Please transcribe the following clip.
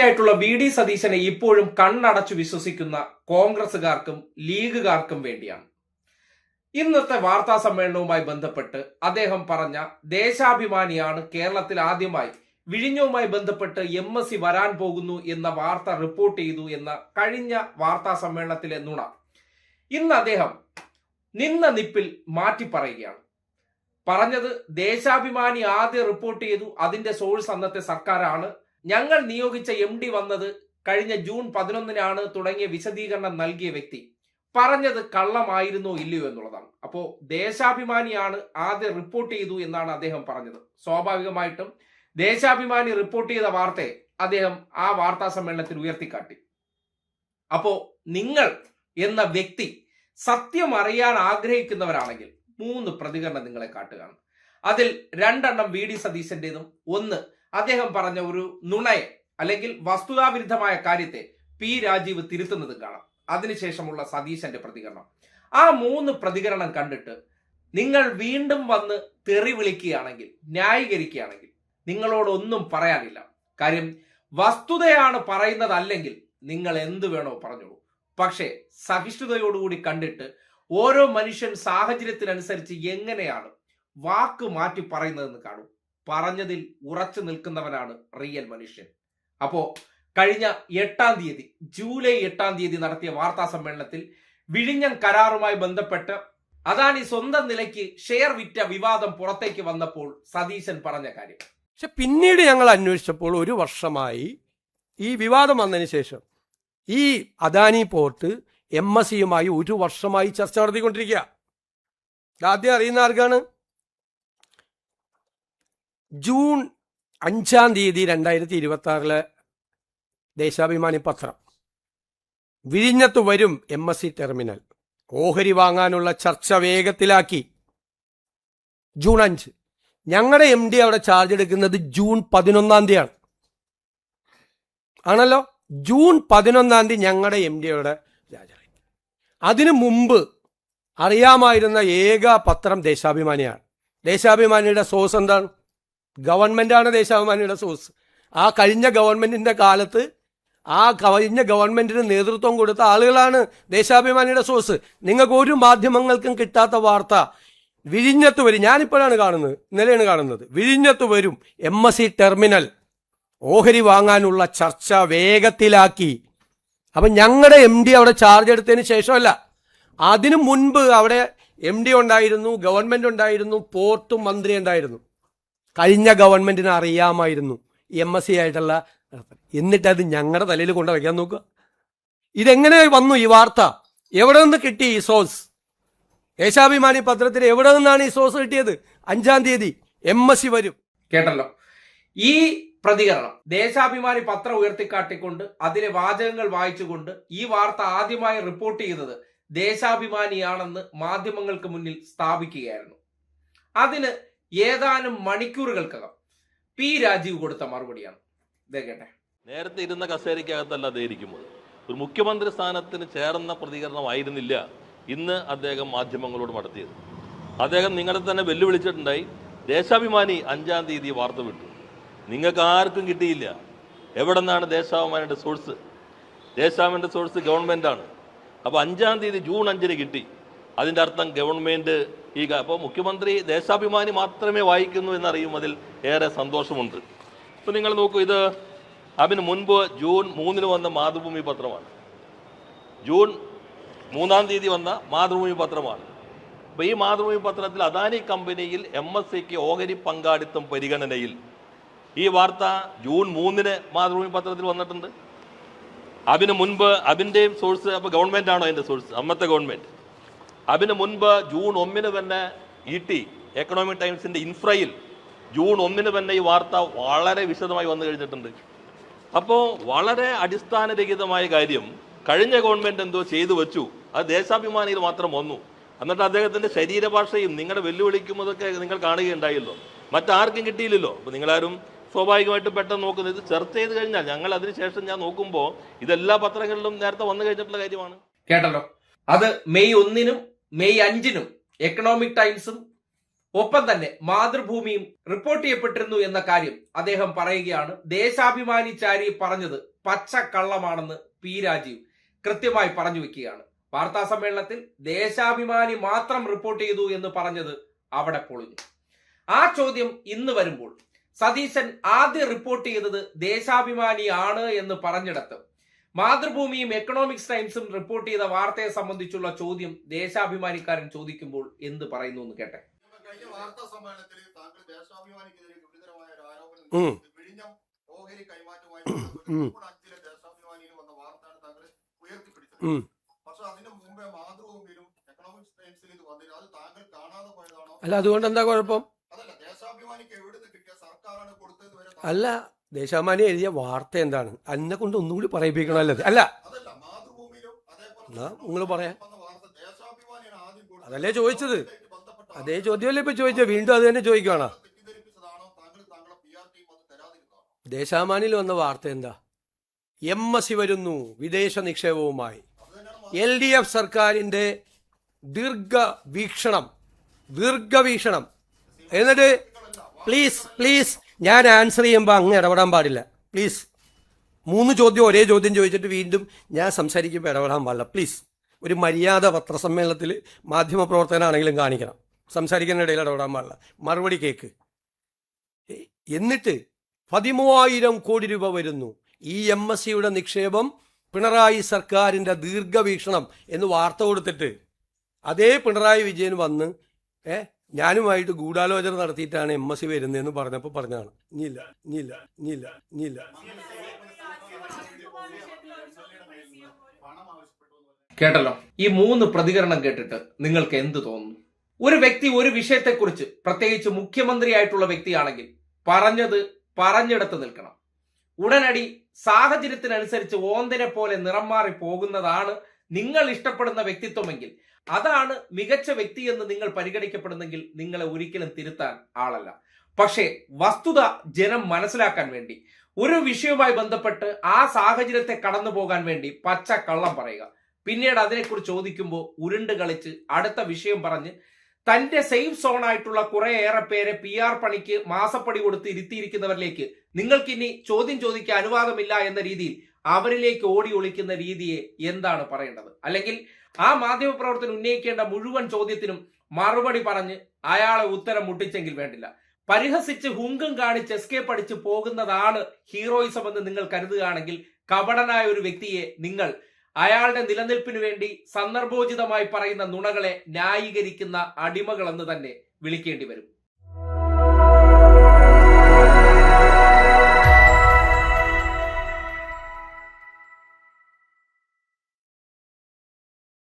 ആയിട്ടുള്ള V D സതീശനെ ഇപ്പോഴും കണ്ണടച്ചു വിശ്വസിക്കുന്ന കോൺഗ്രസുകാർക്കും ലീഗുകാർക്കും വേണ്ടിയാണ്. ഇന്നത്തെ വാർത്താ സമ്മേളനവുമായി ബന്ധപ്പെട്ട് അദ്ദേഹം പറഞ്ഞ ദേശാഭിമാനിയാണ് കേരളത്തിൽ ആദ്യമായി വിഴിഞ്ഞവുമായി ബന്ധപ്പെട്ട് MSc വരാൻ പോകുന്നു എന്ന വാർത്ത റിപ്പോർട്ട് ചെയ്തു എന്ന കഴിഞ്ഞ വാർത്താ സമ്മേളനത്തിലെ നുണ ഇന്ന് അദ്ദേഹം നിന്ന നിപ്പിൽ മാറ്റി പറയുകയാണ്. പറഞ്ഞത് ദേശാഭിമാനി ആദ്യം റിപ്പോർട്ട് ചെയ്തു, അതിന്റെ സോഴ്സ് അന്നത്തെ സർക്കാരാണ്, ഞങ്ങൾ നിയോഗിച്ച MD വന്നത് കഴിഞ്ഞ ജൂൺ 11-നാണ് തുടങ്ങിയ വിശദീകരണം നൽകിയ വ്യക്തി പറഞ്ഞത് കള്ളമായിരുന്നോ ഇല്ലയോ എന്നുള്ളതാണ്. അപ്പോ ദേശാഭിമാനിയാണ് ആദ്യം റിപ്പോർട്ട് ചെയ്തു എന്നാണ് അദ്ദേഹം പറഞ്ഞത്. സ്വാഭാവികമായിട്ടും ദേശാഭിമാനി റിപ്പോർട്ട് ചെയ്ത വാർത്തയെ അദ്ദേഹം ആ വാർത്താ സമ്മേളനത്തിൽ ഉയർത്തിക്കാട്ടി. അപ്പോ നിങ്ങൾ എന്ന വ്യക്തി സത്യം അറിയാൻ ആഗ്രഹിക്കുന്നവരാണെങ്കിൽ 3 പ്രതികരണം നിങ്ങളെ കാട്ടുകയാണ്. അതിൽ 2 വി ഡി സതീശന്റേതും, 1 അദ്ദേഹം പറഞ്ഞ ഒരു നുണയെ അല്ലെങ്കിൽ വസ്തുതാവിരുദ്ധമായ കാര്യത്തെ പി രാജീവ് തിരുത്തുന്നതും കാണാം. അതിനുശേഷമുള്ള സതീശന്റെ പ്രതികരണം. ആ 3 പ്രതികരണം കണ്ടിട്ട് നിങ്ങൾ വീണ്ടും വന്ന് തെറി വിളിക്കുകയാണെങ്കിൽ, ന്യായീകരിക്കുകയാണെങ്കിൽ നിങ്ങളോടൊന്നും പറയാനില്ല. കാര്യം വസ്തുതയാണ് പറയുന്നതല്ലെങ്കിൽ നിങ്ങൾ എന്ത് വേണോ പറഞ്ഞോളൂ. പക്ഷേ സഹിഷ്ണുതയോടുകൂടി കണ്ടിട്ട് ഓരോ മനുഷ്യൻ സാഹചര്യത്തിനനുസരിച്ച് എങ്ങനെയാണ് വാക്ക് മാറ്റി പറയുന്നതെന്ന് കാണൂ. പറഞ്ഞതിൽ ഉറച്ചു നിൽക്കുന്നവനാണ് റിയൽ മനുഷ്യൻ. അപ്പോ കഴിഞ്ഞ 8-ാം തീയതി, ജൂലൈ 8-ാം തീയതി നടത്തിയ വാർത്താ സമ്മേളനത്തിൽ വിഴിഞ്ഞം കരാറുമായി ബന്ധപ്പെട്ട് അദാനി സ്വന്തം നിലയ്ക്ക് ഷെയർ വിറ്റ വിവാദം പുറത്തേക്ക് വന്നപ്പോൾ സതീശൻ പറഞ്ഞ കാര്യം. പക്ഷെ പിന്നീട് ഞങ്ങൾ അന്വേഷിച്ചപ്പോൾ 1 വർഷമായി ഈ വിവാദം വന്നതിന് ശേഷം ഈ അദാനി പോർട്ട് MSCയുമായി 1 വർഷമായി ചർച്ച നടത്തിക്കൊണ്ടിരിക്കുക. ആദ്യം അറിയുന്ന ആർക്കാണ്? ജൂൺ 5-ാം തീയതി 2026 ദേശാഭിമാനി പത്രം, വിഴിഞ്ഞത്ത് വരും MSC ടെർമിനൽ, ഓഹരി വാങ്ങാനുള്ള ചർച്ച വേഗത്തിലാക്കി. ജൂൺ 5 ഞങ്ങളുടെ MD അവിടെ ചാർജ് എടുക്കുന്നത് ജൂൺ 11-ാം തീയതിയാണ് ആണല്ലോ. ജൂൺ 11-ാം തീയതി ഞങ്ങളുടെ MD അവിടെ രാജായി. അതിനു മുമ്പ് അറിയാമായിരുന്ന ഏക പത്രം ദേശാഭിമാനിയാണ്. ദേശാഭിമാനിയുടെ സോഴ്സ് എന്താണ്? ഗവൺമെന്റാണ് ദേശാഭിമാനിയുടെ സോഴ്സ്. ആ കഴിഞ്ഞ ഗവൺമെന്റിന്റെ കാലത്ത് ആ കഴിഞ്ഞ ഗവൺമെന്റിന് നേതൃത്വം കൊടുത്ത ആളുകളാണ് ദേശാഭിമാനിയുടെ സോഴ്സ്. നിങ്ങൾക്ക് ഒരു മാധ്യമങ്ങൾക്കും കിട്ടാത്ത വാർത്ത വിഴിഞ്ഞത്ത് വരും. ഞാനിപ്പോഴാണ് കാണുന്നത്, ഇന്നലെയാണ് കാണുന്നത്. വിഴിഞ്ഞത്ത് വരും MSC ടെർമിനൽ, ഓഹരി വാങ്ങാനുള്ള ചർച്ച വേഗത്തിലാക്കി. അപ്പം ഞങ്ങളുടെ MD അവിടെ ചാർജ് എടുത്തതിന് ശേഷമല്ല, അതിനു മുൻപ് അവിടെ MD ഉണ്ടായിരുന്നു, ഗവൺമെന്റ് ഉണ്ടായിരുന്നു, പോർട്ടും മന്ത്രി ഉണ്ടായിരുന്നു. കഴിഞ്ഞ ഗവൺമെന്റിന് അറിയാമായിരുന്നു MSC ആയിട്ടുള്ള. എന്നിട്ട് അത് ഞങ്ങളുടെ തലയിൽ കൊണ്ട് വയ്ക്കാൻ നോക്കുക. ഇതെങ്ങനെ വന്നു ഈ വാർത്ത? എവിടെ നിന്ന് കിട്ടി ഈ സോഴ്സ്? ദേശാഭിമാനി പത്രത്തിൽ എവിടെ നിന്നാണ് ഈ സോഴ്സ് കിട്ടിയത്? 5-ാം തീയതി MSC വരും. കേട്ടല്ലോ ഈ പ്രതികരണം. ദേശാഭിമാനി പത്രം ഉയർത്തിക്കാട്ടിക്കൊണ്ട് അതിലെ വാചകങ്ങൾ വായിച്ചുകൊണ്ട് ഈ വാർത്ത ആദ്യമായി റിപ്പോർട്ട് ചെയ്തത് ദേശാഭിമാനിയാണെന്ന് മാധ്യമങ്ങൾക്ക് മുന്നിൽ സ്ഥാപിക്കുകയായിരുന്നു. അതിന് ഏതാനും മണിക്കൂറുകൾക്കകം പി രാജീവ് കൊടുത്ത മറുപടിയാണ്. കേട്ടെ. നേരത്തെ ഇരുന്ന കസേരയ്ക്കകത്തല്ല അദ്ദേഹം ഇരിക്കുന്നത്. ഒരു മുഖ്യമന്ത്രി സ്ഥാനത്തിന് ചേർന്ന പ്രതികരണമായിരുന്നില്ല ഇന്ന് അദ്ദേഹം മാധ്യമങ്ങളോട് നടത്തിയത്. അദ്ദേഹം നിങ്ങളെ തന്നെ വെല്ലുവിളിച്ചിട്ടുണ്ടായി. ദേശാഭിമാനി 5-ാം തീയതി വാർത്ത വിട്ടു, നിങ്ങൾക്ക് ആർക്കും കിട്ടിയില്ല. എവിടെ നിന്നാണ് ദേശാഭിമാനിയുടെ സോഴ്സ്? ദേശാഭിമാനിയുടെ സോഴ്സ് ഗവൺമെൻറ്റാണ്. അപ്പോൾ 5-ാം തീയതി ജൂൺ 5-ന് കിട്ടി. അതിൻ്റെ അർത്ഥം ഗവൺമെൻറ് അപ്പോൾ മുഖ്യമന്ത്രി ദേശാഭിമാനി മാത്രമേ വായിക്കുന്നു എന്നറിയുന്നതിൽ ഏറെ സന്തോഷമുണ്ട്. ഇപ്പോൾ നിങ്ങൾ നോക്കൂ, ഇത് അതിന് മുൻപ് ജൂൺ 3-ന് വന്ന മാതൃഭൂമി പത്രമാണ്. ജൂൺ 3-ാം തീയതി വന്ന മാതൃഭൂമി പത്രമാണ്. അപ്പോൾ ഈ മാതൃഭൂമി പത്രത്തിൽ അദാനി കമ്പനിയിൽ MSCക്ക് ഓഹരി പങ്കാളിത്തം പരിഗണനയിൽ, ഈ വാർത്ത ജൂൺ 3-ന് മാതൃഭൂമി പത്രത്തിൽ വന്നിട്ടുണ്ട്. അതിന് മുൻപ് അതിൻ്റെയും സോഴ്സ് അപ്പോൾ ഗവൺമെൻറ് ആണോ അതിൻ്റെ സോഴ്സ്? അന്നത്തെ ഗവൺമെൻറ്. അതിന് മുൻപ് ജൂൺ 1-ന് തന്നെ ET എക്കണോമിക് ടൈംസിൻ്റെ ഇൻഫ്രയിൽ ജൂൺ 1-ന് തന്നെ ഈ വാർത്ത വളരെ വിശദമായി വന്നു കഴിഞ്ഞിട്ടുണ്ട്. അപ്പോൾ വളരെ അടിസ്ഥാനരഹിതമായ കാര്യം കഴിഞ്ഞ ഗവൺമെൻറ് എന്തോ ചെയ്തു വെച്ചു, അത് ദേശാഭിമാനിയിൽ മാത്രം വന്നു. എന്നിട്ട് അദ്ദേഹത്തിൻ്റെ ശരീരഭാഷയും നിങ്ങളുടെ വെല്ലുവിളിക്കുന്നതൊക്കെ നിങ്ങൾ കാണുകയുണ്ടായല്ലോ. മറ്റാർക്കും കിട്ടിയില്ലല്ലോ. അപ്പോൾ നിങ്ങളാരും സ്വാഭാവികമായിട്ടും പെട്ടെന്ന് നോക്കുന്നത് ഇത് ചർച്ച ചെയ്ത് കഴിഞ്ഞാൽ ഞങ്ങൾ അതിനുശേഷം ഞാൻ നോക്കുമ്പോൾ ഇതെല്ലാ പത്രങ്ങളിലും നേരത്തെ വന്നു കഴിഞ്ഞിട്ടുള്ള കാര്യമാണ്. കേട്ടല്ലോ. അത് മെയ് 1-നും മെയ് 5-നും എക്കണോമിക് ടൈംസും ഒപ്പം തന്നെ മാതൃഭൂമിയും റിപ്പോർട്ട് ചെയ്യപ്പെട്ടിരുന്നു എന്ന കാര്യം അദ്ദേഹം പറയുകയാണ്. ദേശാഭിമാനി ചാരി പറഞ്ഞത് പച്ച കള്ളമാണെന്ന് പി രാജീവ് കൃത്യമായി പറഞ്ഞു വെക്കുകയാണ്. വാർത്താ സമ്മേളനത്തിൽ ദേശാഭിമാനി മാത്രം റിപ്പോർട്ട് ചെയ്തു എന്ന് പറഞ്ഞത് അവിടെ പൊളിഞ്ഞു. ആ ചോദ്യം ഇന്ന് വരുമ്പോൾ സതീശൻ ആദ്യം റിപ്പോർട്ട് ചെയ്തത് ദേശാഭിമാനിയാണ് എന്ന് പറഞ്ഞിടത്ത് മാതൃഭൂമിയും എക്കണോമിക്സ് ടൈംസും റിപ്പോർട്ട് ചെയ്ത വാർത്തയെ സംബന്ധിച്ചുള്ള ചോദ്യം ദേശാഭിമാനിക്കാരൻ ചോദിക്കുമ്പോൾ എന്ത് പറയുന്നു എന്ന് കേട്ടെ. കഴിഞ്ഞ വാർത്താ സമ്മേളനത്തിൽ താങ്കൾ ദേശാഭിമാനിക്കെതിരെ ഗുരുതരമായ ഒരു ആരോപണം വിഴിഞ്ഞം ഓഹരി കൈമാറ്റവുമായി ദേശാഭിമാനിയിൽ വന്ന വാർത്തയാണ് താങ്കൾ ഉയർത്തിപ്പിടിച്ചത്. പക്ഷെ അതിന് മുമ്പേ മാതൃഭൂമിയിലും എക്കണോമിക്സ് ടൈംസിലും ഇത് വന്നില്ല. അത് താങ്കൾ കാണാതെ പോയതാണോ? അല്ല, അതുകൊണ്ട് എന്താ കുഴപ്പം? അതല്ല, ദേശാഭിമാനിക്ക് എവിടുന്ന് കിട്ടിയ സർക്കാരാണ് കൊടുത്തത് വരെ അല്ല, ദേശാഭിമാനി എഴുതിയ വാർത്ത എന്താണ്? എന്നെ കൊണ്ട് ഒന്നുകൂടി പറയിപ്പിക്കണമല്ലോ. അല്ല, അതല്ല, മാതൃഭൂമിയിലും അതേപോലെ നിങ്ങൾ പറയാ, വന്ന വാർത്ത ദേശാഭിമാനിയാണ് ആദ്യം കൊടുത്തത്. അതല്ലേ ചോദിച്ചത്? അതേ ചോദ്യമല്ലേ ഇപ്പൊ ചോദിച്ചത്? വീണ്ടും അത് തന്നെ ചോദിക്കുകയാണോ? തെറ്റിദ്ധരിപ്പിച്ചതാണോ താങ്കൾ താങ്കളുടെ PR ടീം അത് തരാതിരുന്നതാണോ? ദേശാഭിമാനിയിൽ വന്ന വാർത്ത എന്താ? MSC വരുന്നു വിദേശ നിക്ഷേപവുമായി. LDF സർക്കാരിന്റെ ദീർഘവീക്ഷണം. എന്നിട്ട് പ്ലീസ് ഞാൻ ആൻസർ ചെയ്യുമ്പോൾ അങ്ങ് ഇടപെടാൻ പാടില്ല. പ്ലീസ്, 3 ചോദ്യം ഒരേ ചോദ്യം ചോദിച്ചിട്ട് വീണ്ടും ഞാൻ സംസാരിക്കുമ്പോൾ ഇടപെടാൻ പാടില്ല. പ്ലീസ്, ഒരു മര്യാദ പത്രസമ്മേളനത്തിൽ മാധ്യമപ്രവർത്തകനാണെങ്കിലും കാണിക്കണം. സംസാരിക്കുന്ന ഇടയിൽ ഇടപെടാൻ പാടില്ല. മറുപടി കേക്ക്. എന്നിട്ട് 13,000 കോടി രൂപ വരുന്നു. ഈ MSCയുടെ നിക്ഷേപം പിണറായി സർക്കാരിൻ്റെ ദീർഘവീക്ഷണം എന്ന് വാർത്ത കൊടുത്തിട്ട് അതേ പിണറായി വിജയൻ വന്ന് ഞാനുമായിട്ട് ഗൂഢാലോചന നടത്തിയിട്ടാണ് MSC വരുന്നതെന്ന് പറഞ്ഞപ്പോൾ പറഞ്ഞാണ്. ഇനിയില്ല. കേട്ടല്ലോ. ഈ 3 പ്രതികരണം കേട്ടിട്ട് നിങ്ങൾക്ക് എന്ത് തോന്നുന്നു? ഒരു വ്യക്തി ഒരു വിഷയത്തെക്കുറിച്ച്, പ്രത്യേകിച്ച് മുഖ്യമന്ത്രിയായിട്ടുള്ള വ്യക്തിയാണെങ്കിൽ പറഞ്ഞത് പറഞ്ഞിടത്ത് നിൽക്കണം. ഉടനടി സാഹചര്യത്തിനനുസരിച്ച് ഓന്തിനെ പോലെ നിറം മാറി പോകുന്നതാണ് നിങ്ങൾ ഇഷ്ടപ്പെടുന്ന വ്യക്തിത്വമെങ്കിൽ, അതാണ് മികച്ച വ്യക്തി എന്ന് നിങ്ങൾ പരിഗണിക്കപ്പെടുന്നെങ്കിൽ നിങ്ങളെ ഒരിക്കലും തിരുത്താൻ ആളല്ല. പക്ഷേ വസ്തുത ജനം മനസ്സിലാക്കാൻ വേണ്ടി, ഒരു വിഷയവുമായി ബന്ധപ്പെട്ട് ആ സാഹചര്യത്തെ കടന്നു പോകാൻ വേണ്ടി പച്ച കള്ളം പറയുക, പിന്നീട് അതിനെക്കുറിച്ച് ചോദിക്കുമ്പോൾ ഉരുണ്ട് കളിച്ച് അടുത്ത വിഷയം പറഞ്ഞ് തന്റെ സേഫ് സോൺ ആയിട്ടുള്ള കുറേയേറെ പേരെ PR പണിക്ക് മാസപ്പടി കൊടുത്ത് ഇരുത്തിയിരിക്കുന്നവരിലേക്ക് നിങ്ങൾക്കിനി ചോദ്യം ചോദിക്കാൻ അനുവാദമില്ല എന്ന രീതിയിൽ അവരിലേക്ക് ഓടി ഒളിക്കുന്ന രീതിയെ എന്താണ് പറയേണ്ടത്? അല്ലെങ്കിൽ ആ മാധ്യമപ്രവർത്തനം ഉന്നയിക്കേണ്ട മുഴുവൻ ചോദ്യത്തിനും മറുപടി പറഞ്ഞ് അയാളെ ഉത്തരം മുട്ടിച്ചെങ്കിൽ വേണ്ടില്ല. പരിഹസിച്ച് ഹുങ്കം കാണിച്ച് എസ്കേപ്പ് അടിച്ച് പോകുന്നതാണ് ഹീറോയിസം എന്ന് നിങ്ങൾ കരുതുകയാണെങ്കിൽ, കപടനായ ഒരു വ്യക്തിയെ നിങ്ങൾ അയാളുടെ നിലനിൽപ്പിന് വേണ്ടി സന്ദർഭോചിതമായി പറയുന്ന നുണകളെ ന്യായീകരിക്കുന്ന അടിമകളെന്ന് തന്നെ വിളിക്കേണ്ടി വരും.